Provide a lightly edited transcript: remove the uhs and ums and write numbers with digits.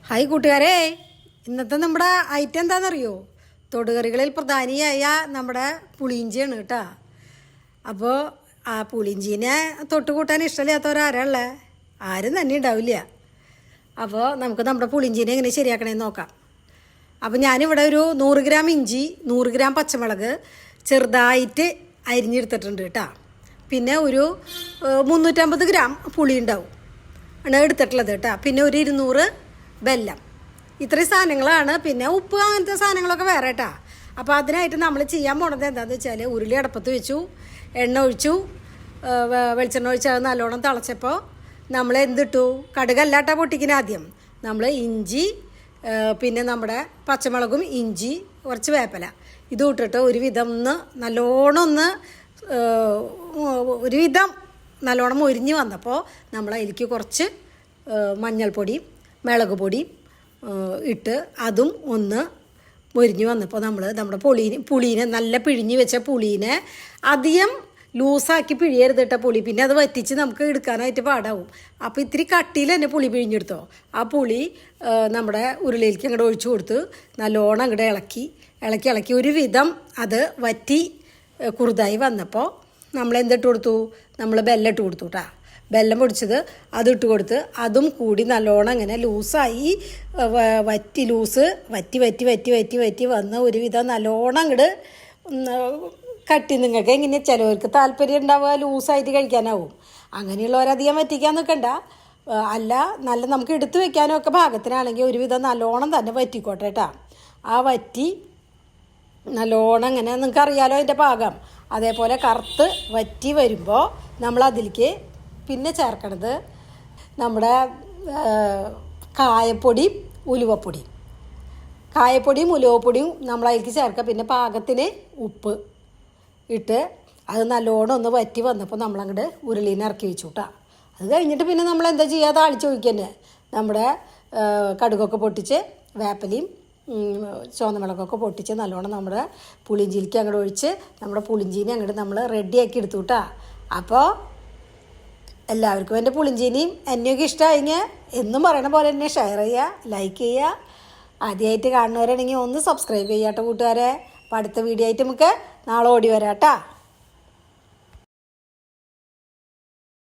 Hi കൂട്ടുകാരെ, ഇന്നത്തെ നമ്മുടെ ഐറ്റം എന്താണെന്നറിയോ? തൊടുകറികളിൽ പ്രധാനിയായ നമ്മുടെ പുളിയിഞ്ചിയാണ് കേട്ടോ. അപ്പോൾ ആ പുളിയിഞ്ചീനെ തൊട്ട് കൂട്ടാൻ ഇഷ്ടമില്ലാത്തവരാരല്ലേ? ആരും തന്നെ ഉണ്ടാവില്ല. അപ്പോൾ നമുക്ക് നമ്മുടെ പുളിയിഞ്ചീനെ എങ്ങനെ ശരിയാക്കണമെന്ന് നോക്കാം. അപ്പോൾ ഞാനിവിടെ ഒരു 100 ഗ്രാം ഇഞ്ചി, 100 ഗ്രാം പച്ചമുളക് ചെറുതായിട്ട് അരിഞ്ഞെടുത്തിട്ടുണ്ട് കേട്ടോ. പിന്നെ ഒരു 350 ഗ്രാം പുളി ഉണ്ടാവും ആണ് എടുത്തിട്ടുള്ളത് കേട്ടോ. പിന്നെ ഒരു 200 വെല്ലം. ഇത്രയും സാധനങ്ങളാണ്. പിന്നെ ഉപ്പ് അങ്ങനത്തെ സാധനങ്ങളൊക്കെ വേറെ കേട്ടോ. അപ്പോൾ അതിനായിട്ട് നമ്മൾ ചെയ്യാൻ പോണത് എന്താണെന്ന് വെച്ചാൽ, ഉരുളി അടുപ്പത്ത് വെച്ചു, എണ്ണ ഒഴിച്ചു, വെളിച്ചെണ്ണ ഒഴിച്ച് അത് നല്ലോണം തിളച്ചപ്പോൾ നമ്മൾ എന്തിട്ടു? കടുകല്ലാട്ട പൊട്ടിക്കുന്ന ആദ്യം നമ്മൾ ഇഞ്ചി, പിന്നെ നമ്മുടെ പച്ചമുളകും ഇഞ്ചി, കുറച്ച് വേപ്പില ഇത് ഇട്ടിട്ട് ഒരുവിധം നല്ലോണം മൊരിഞ്ഞ് വന്നപ്പോൾ നമ്മൾ അതിലേക്ക് കുറച്ച് മഞ്ഞൾപ്പൊടിയും മുളക് പൊടിയും ഇട്ട് അതും ഒന്ന് മൊരിഞ്ഞ് വന്നപ്പോൾ നമ്മുടെ പുളീനെ നല്ല പിഴിഞ്ഞ് വെച്ച പുളീനെ അധികം ലൂസാക്കി പിഴിയരുതിട്ട പുളി. പിന്നെ അത് വറ്റിച്ച് നമുക്ക് എടുക്കാനായിട്ട് പാടാവും. അപ്പോൾ ഇത്തിരി കട്ടിയിൽ തന്നെ പുളി പിഴിഞ്ഞെടുത്തോ. ആ പുളി നമ്മുടെ ഉരുളിയിലേക്ക് അങ്ങോട്ട് ഒഴിച്ചു കൊടുത്ത് നല്ലോണം അങ്ങോട്ട് ഇളക്കി ഒരുവിധം അത് വറ്റി കുറുതായി വന്നപ്പോൾ നമ്മൾ എന്തിട്ട് കൊടുത്തു? നമ്മൾ ബെല്ലം ഇട്ട് കൊടുത്തു കേട്ടോ. ബെല്ലം പൊടിച്ചത് അതിട്ട് കൊടുത്ത് അതും കൂടി നല്ലോണം ഇങ്ങനെ ലൂസായി വറ്റി വന്ന് ഒരുവിധം നല്ലോണം അങ്ങോട്ട് കട്ടി. നിങ്ങൾക്ക് എങ്ങനെ ചിലവർക്ക് താല്പര്യം ഉണ്ടാവുക ലൂസായിട്ട് കഴിക്കാനാവും. അങ്ങനെയുള്ളവരധികം വറ്റിക്കാൻ നിൽക്കണ്ട. അല്ല, നല്ല നമുക്ക് എടുത്തു വെക്കാനും ഒക്കെ ഭാഗത്തിനാണെങ്കിൽ ഒരുവിധം നല്ലോണം തന്നെ വറ്റിക്കോട്ടെ കേട്ടോ. ആ വറ്റി നല്ലോണം ഇങ്ങനെ നിങ്ങൾക്കറിയാലോ അതിൻ്റെ പാകം. അതേപോലെ കറുത്ത് വറ്റി വരുമ്പോൾ നമ്മൾ അതിലേക്ക് പിന്നെ ചേർക്കണത് നമ്മുടെ കായപ്പൊടിയും ഉലുവപ്പൊടിയും നമ്മൾ അതിലേക്ക് ചേർക്കുക. പിന്നെ പാകത്തിന് ഉപ്പ് ഇട്ട് അത് നല്ലോണം ഒന്ന് വറ്റി വന്നപ്പോൾ നമ്മളങ്ങോട്ട് ഉരുളീനെ ഇറക്കി വെച്ചു കേട്ടോ. അത് കഴിഞ്ഞിട്ട് പിന്നെ നമ്മൾ എന്താ ചെയ്യുക? താളിച്ച് ഒഴിക്കന്നെ. നമ്മുടെ കടുകൊക്കെ പൊട്ടിച്ച് വേപ്പിലയും ചുവന്നമുളകൊക്കെ പൊട്ടിച്ച് നല്ലോണം നമ്മുടെ പുളിയിഞ്ചിയിലേക്ക് അങ്ങോട്ട് ഒഴിച്ച് നമ്മുടെ പുളിയിഞ്ചീനെ അങ്ങോട്ട് നമ്മൾ റെഡിയാക്കി എടുത്തു കേട്ടോ. അപ്പോൾ എല്ലാവർക്കും എൻ്റെ പുളിയിഞ്ചീനിയും എന്നെയൊക്കെ ഇഷ്ടമായെങ്കിൽ എന്നും പറയണ പോലെ തന്നെ ഷെയർ ചെയ്യുക, ലൈക്ക് ചെയ്യുക. ആദ്യമായിട്ട് കാണുന്നവരാണെങ്കിൽ ഒന്ന് സബ്സ്ക്രൈബ് ചെയ്യാട്ടോ കൂട്ടുകാരെ. അപ്പോൾ അടുത്ത വീഡിയോ ആയിട്ട് നമുക്ക് നാളെ ഓടി വരാം കേട്ടോ.